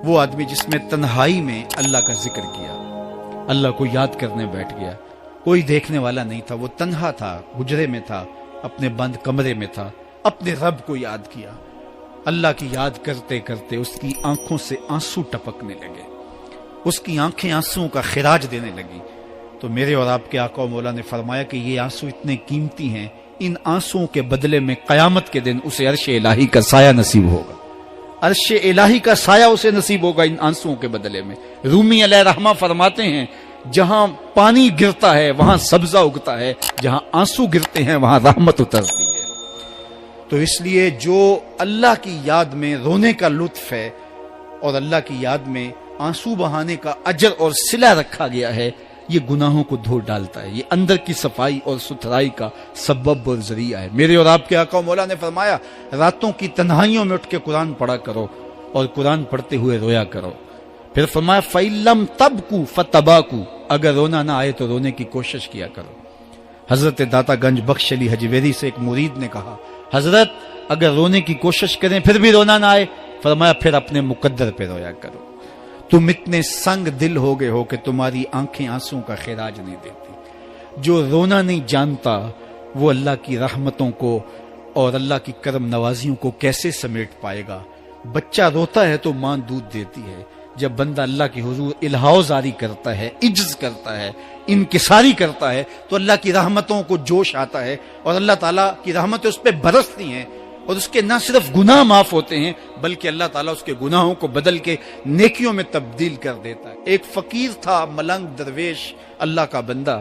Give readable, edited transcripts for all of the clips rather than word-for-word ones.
وہ آدمی جس میں تنہائی میں اللہ کا ذکر کیا، اللہ کو یاد کرنے بیٹھ گیا، کوئی دیکھنے والا نہیں تھا، وہ تنہا تھا، حجرے میں تھا، اپنے بند کمرے میں تھا، اپنے رب کو یاد کیا۔ اللہ کی یاد کرتے کرتے اس کی آنکھوں سے آنسو ٹپکنے لگے، اس کی آنکھیں آنسوؤں کا خراج دینے لگی۔ تو میرے اور آپ کے آقا و مولا نے فرمایا کہ یہ آنسو اتنے قیمتی ہیں، ان آنسوؤں کے بدلے میں قیامت کے دن اسے عرش الہی کا سایہ نصیب ہوگا، عرش الہی کا سایہ اسے نصیب ہوگا ان آنسوؤں کے بدلے میں۔ رومی علیہ رحمہ فرماتے ہیں جہاں پانی گرتا ہے وہاں سبزہ اگتا ہے، جہاں آنسو گرتے ہیں وہاں رحمت اترتی ہے۔ تو اس لیے جو اللہ کی یاد میں رونے کا لطف ہے اور اللہ کی یاد میں آنسو بہانے کا اجر اور صلہ رکھا گیا ہے، یہ گناہوں کو دھو ڈالتا ہے، یہ اندر کی صفائی اور ستھرائی کا سبب اور ذریعہ ہے۔ میرے اور آپ کے آقا و مولا نے فرمایا راتوں کی تنہائیوں میں اٹھ کے قرآن پڑھا کرو اور قرآن پڑھتے ہوئے رویا کرو۔ پھر فرمایا فَإِلَّمْ تَبْكُوا فَتَبَاكُوا، اگر رونا نہ آئے تو رونے کی کوشش کیا کرو۔ حضرت داتا گنج بخش علی حجویری سے ایک مرید نے کہا حضرت اگر رونے کی کوشش کریں پھر بھی رونا نہ آئے، فرمایا پھر اپنے مقدر پہ رویا کرو۔ تم اتنے سنگ دل ہو گئے ہو کہ تمہاری آنکھیں آنسوں کا خراج نہیں دیتی۔ جو رونا نہیں جانتا وہ اللہ کی رحمتوں کو اور اللہ کی کرم نوازیوں کو کیسے سمیٹ پائے گا؟ بچہ روتا ہے تو ماں دودھ دیتی ہے، جب بندہ اللہ کی حضور الہاؤ زاری کرتا ہے، عجز کرتا ہے، انکساری کرتا ہے تو اللہ کی رحمتوں کو جوش آتا ہے اور اللہ تعالیٰ کی رحمتیں اس پہ برستی ہیں، اور اس کے نہ صرف گناہ معاف ہوتے ہیں بلکہ اللہ تعالیٰ اس کے گناہوں کو بدل کے نیکیوں میں تبدیل کر دیتا ہے۔ ایک فقیر تھا، ملنگ درویش، اللہ کا بندہ،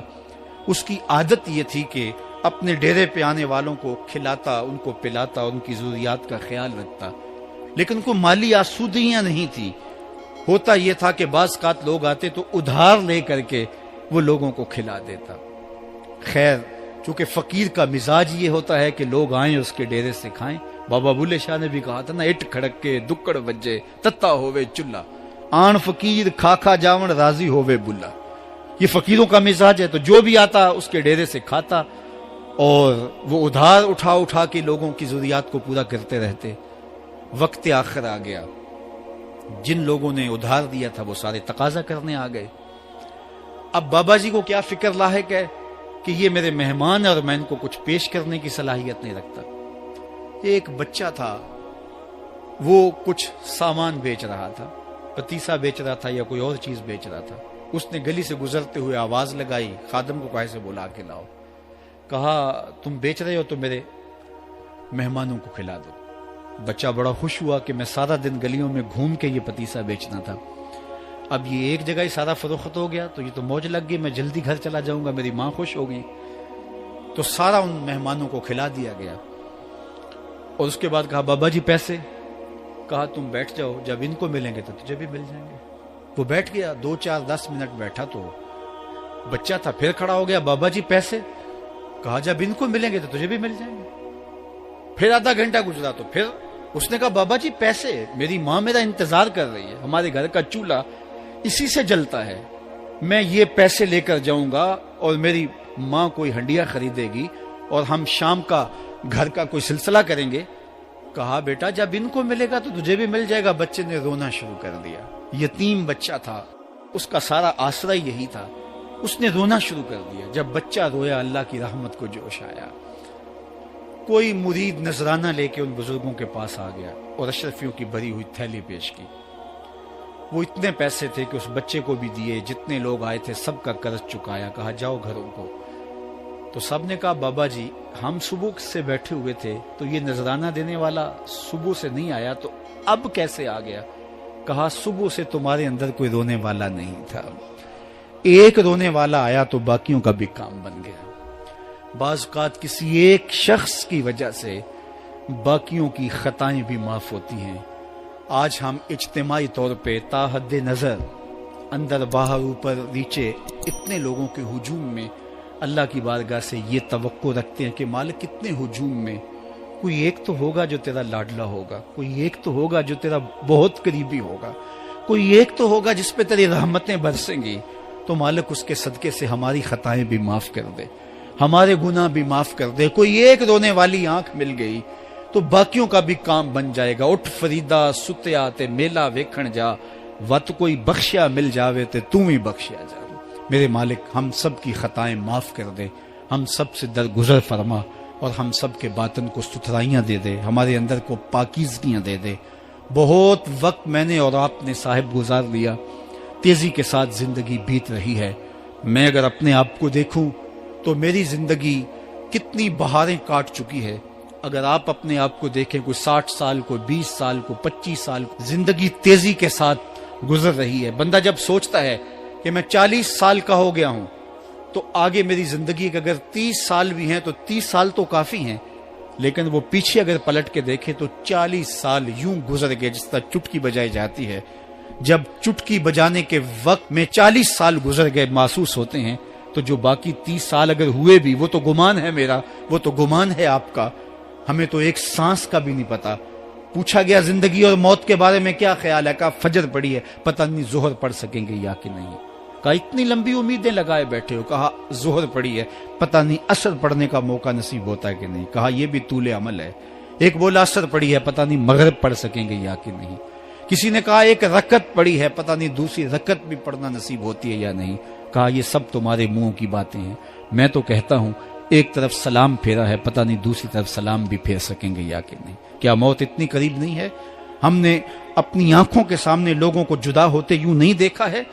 اس کی عادت یہ تھی کہ اپنے ڈیرے پہ آنے والوں کو کھلاتا، ان کو پلاتا، ان کی ضروریات کا خیال رکھتا، لیکن کو مالی آسودگیاں نہیں تھی۔ ہوتا یہ تھا کہ بعض اوقات لوگ آتے تو ادھار لے کر کے وہ لوگوں کو کھلا دیتا۔ خیر چونکہ فقیر کا مزاج یہ ہوتا ہے کہ لوگ آئیں اس کے ڈیرے سے کھائیں، بابا بلے شاہ نے بھی کہا تھا نا اٹ کھڑک کے دکڑ بجے تتا ہووے چلا، آن فقیر کھا کھا جاون راضی ہووے بلا۔ یہ فقیروں کا مزاج ہے، تو جو بھی آتا اس کے ڈیرے سے کھاتا اور وہ ادھار اٹھا اٹھا کے لوگوں کی ضروریات کو پورا کرتے رہتے۔ وقت آخر آ گیا، جن لوگوں نے ادھار دیا تھا وہ سارے تقاضا کرنے آ گئے۔ اب بابا جی کو کیا فکر لاحق ہے کہ یہ میرے مہمان اور میں ان کو کچھ پیش کرنے کی صلاحیت نہیں رکھتا۔ ایک بچہ تھا، وہ کچھ سامان بیچ رہا تھا، پتیسا بیچ رہا تھا یا کوئی اور چیز بیچ رہا تھا۔ اس نے گلی سے گزرتے ہوئے آواز لگائی، خادم کو کہا سے بلا کے لاؤ، کہا تم بیچ رہے ہو تو میرے مہمانوں کو کھلا دو۔ بچہ بڑا خوش ہوا کہ میں سارا دن گلیوں میں گھوم کے یہ پتیسا بیچنا تھا، اب یہ ایک جگہ ہی سارا فروخت ہو گیا تو یہ تو موج لگ گئی، میں جلدی گھر چلا جاؤں گا، میری ماں خوش ہوگی۔ تو سارا ان مہمانوں کو کھلا دیا گیا اور اس کے بعد کہا بابا جی پیسے؟ کہا تم بیٹھ جاؤ، جب ان کو ملیں گے تو تجھے بھی مل جائیں گے۔ وہ بیٹھ گیا، 2 4 10 منٹ بیٹھا تو بچہ تھا، پھر کھڑا ہو گیا، بابا جی پیسے؟ کہا جب ان کو ملیں گے تو تجھے بھی مل جائیں گے۔ پھر آدھا گھنٹہ گزرا تو پھر اس نے کہا بابا جی پیسے؟ میری ماں میرا انتظار کر رہی ہے، ہمارے گھر کا چولہا اسی سے جلتا ہے، میں یہ پیسے لے کر جاؤں گا اور میری ماں کوئی ہنڈیا خریدے گی اور ہم شام کا گھر کا کوئی سلسلہ کریں گے۔ کہا بیٹا جب ان کو ملے گا تو تجھے بھی مل جائے گا۔ بچے نے رونا شروع کر دیا، یتیم بچہ تھا، اس کا سارا آسرا یہی تھا، اس نے رونا شروع کر دیا۔ جب بچہ رویا اللہ کی رحمت کو جوش آیا، کوئی مرید نذرانہ لے کے ان بزرگوں کے پاس آ گیا اور اشرفیوں کی بھری ہوئی تھیلی پیش کی۔ وہ اتنے پیسے تھے کہ اس بچے کو بھی دیے، جتنے لوگ آئے تھے سب کا قرض چکایا، کہا جاؤ گھروں کو۔ تو سب نے کہا بابا جی ہم صبح سے بیٹھے ہوئے تھے تو یہ نذرانہ دینے والا صبح سے نہیں آیا تو اب کیسے آ گیا؟ کہا صبح سے تمہارے اندر کوئی رونے والا نہیں تھا، ایک رونے والا آیا تو باقیوں کا بھی کام بن گیا۔ بعض اوقات کسی ایک شخص کی وجہ سے باقیوں کی خطائیں بھی معاف ہوتی ہیں۔ آج ہم اجتماعی طور پہ تا حد نظر اندر باہر اوپر نیچے اتنے لوگوں کے ہجوم میں اللہ کی بارگاہ سے یہ توقع رکھتے ہیں کہ مالک کتنے ہجوم میں کوئی ایک تو ہوگا جو تیرا لاڈلا ہوگا، کوئی ایک تو ہوگا جو تیرا بہت قریبی ہوگا، کوئی ایک تو ہوگا جس پہ تیری رحمتیں برسیں گی، تو مالک اس کے صدقے سے ہماری خطائیں بھی معاف کر دے، ہمارے گناہ بھی معاف کر دے۔ کوئی ایک رونے والی آنکھ مل گئی تو باقیوں کا بھی کام بن جائے گا۔ اٹھ فریدا ستیا تے میلہ ویکھن جا، وت کوئی بخشیا مل جاوے تے تو ہی بخشیا جا۔ میرے مالک ہم سب کی خطائیں معاف کر دے، ہم سب سے درگزر فرما، اور ہم سب کے باطن کو ستھرائیاں دے دے، ہمارے اندر کو پاکیزگیاں دے دے۔ بہت وقت میں نے اور آپ نے صاحب گزار لیا، تیزی کے ساتھ زندگی بیت رہی ہے۔ میں اگر اپنے آپ کو دیکھوں تو میری زندگی کتنی بہاریں کاٹ چکی ہے۔ اگر آپ اپنے آپ کو دیکھیں، کوئی 60 سال، کوئی 20 سال، کوئی 25 سال، زندگی تیزی کے ساتھ گزر رہی ہے۔ بندہ جب سوچتا ہے کہ میں 40 سال کا ہو گیا ہوں تو آگے میری زندگی کے اگر 30 سال بھی ہیں تو 30 سال تو کافی ہیں، لیکن وہ پیچھے اگر پلٹ کے دیکھے تو 40 سال یوں گزر گئے جس طرح چٹکی بجائی جاتی ہے۔ جب چٹکی بجانے کے وقت میں 40 سال گزر گئے محسوس ہوتے ہیں، تو جو باقی 30 سال اگر ہوئے بھی، وہ تو گمان ہے میرا، وہ تو گمان ہے آپ کا، ہمیں تو ایک سانس کا بھی نہیں پتا۔ پوچھا گیا زندگی اور موت کے بارے میں کیا خیال ہے؟ کہا فجر پڑی ہے، پتہ نہیں ظہر پڑھ سکیں گے یا کہ نہیں۔ کہا اتنی لمبی امیدیں لگائے بیٹھے ہو، کہا ظہر پڑی ہے، پتہ نہیں عصر پڑھنے کا موقع نصیب ہوتا ہے کہ نہیں۔ کہا یہ بھی طول عمل ہے۔ ایک بولا عصر پڑی ہے، پتہ نہیں مغرب پڑھ سکیں گے یا کہ نہیں۔ کسی نے کہا ایک رکعت پڑی ہے، پتہ نہیں دوسری رکعت بھی پڑھنا نصیب ہوتی ہے یا نہیں۔ کہا یہ سب تمہارے منہوں کی باتیں ہیں، میں تو کہتا ہوں ایک طرف سلام پھیرا ہے، پتہ نہیں دوسری طرف سلام بھی پھیر سکیں گے یا کہ نہیں۔ کیا موت اتنی قریب نہیں ہے؟ ہم نے اپنی آنکھوں کے سامنے لوگوں کو جدا ہوتے یوں نہیں دیکھا ہے؟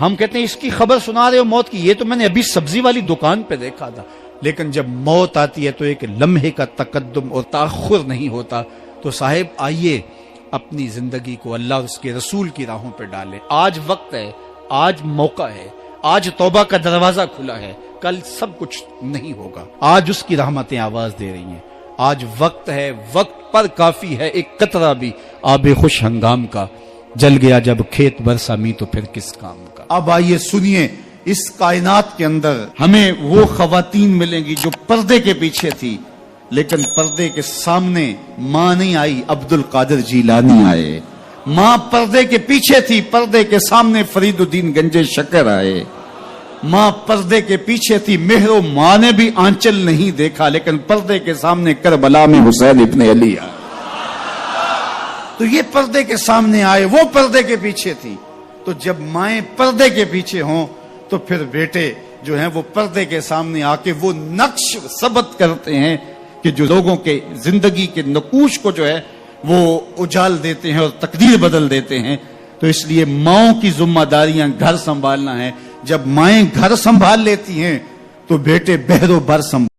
ہم کہتے ہیں اس کی خبر سنا رہے ہو موت کی، یہ تو میں نے ابھی سبزی والی دکان پہ دیکھا تھا۔ لیکن جب موت آتی ہے تو ایک لمحے کا تقدم اور تاخر نہیں ہوتا۔ تو صاحب آئیے اپنی زندگی کو اللہ اور اس کے رسول کی راہوں پہ ڈالیں۔ آج وقت ہے، آج موقع ہے، آج توبہ کا دروازہ کھلا ہے، کل سب کچھ نہیں ہوگا۔ آج اس کی رحمتیں آواز دے رہی ہیں، آج وقت ہے، وقت پر کافی ہے ایک قطرہ بھی آب خوش ہنگام کا، جل گیا جب کھیت برسا می تو پھر کس کام کا۔ اب آئیے سنیے، اس کائنات کے اندر ہمیں وہ خواتین ملیں گی جو پردے کے پیچھے تھی، لیکن پردے کے سامنے ماں نہیں آئی، عبد القادر جیلانی آئے۔ ماں پردے کے پیچھے تھی، پردے کے سامنے فرید الدین گنج شکر آئے۔ ماں پردے کے پیچھے تھی، مہر و ماں نے بھی آنچل نہیں دیکھا، لیکن پردے کے سامنے کربلا میں حسین ابن علی آئے۔ تو یہ پردے کے سامنے آئے، وہ پردے کے پیچھے تھی۔ تو جب مائیں پردے کے پیچھے ہوں تو پھر بیٹے جو ہیں وہ پردے کے سامنے آ کے وہ نقش ثبت کرتے ہیں کہ جو لوگوں کے زندگی کے نقوش کو جو ہے وہ اجال دیتے ہیں اور تقدیر بدل دیتے ہیں۔ تو اس لیے ماؤں کی ذمہ داریاں گھر سنبھالنا ہے۔ جب مائیں گھر سنبھال لیتی ہیں تو بیٹے بحر و بر سنبھال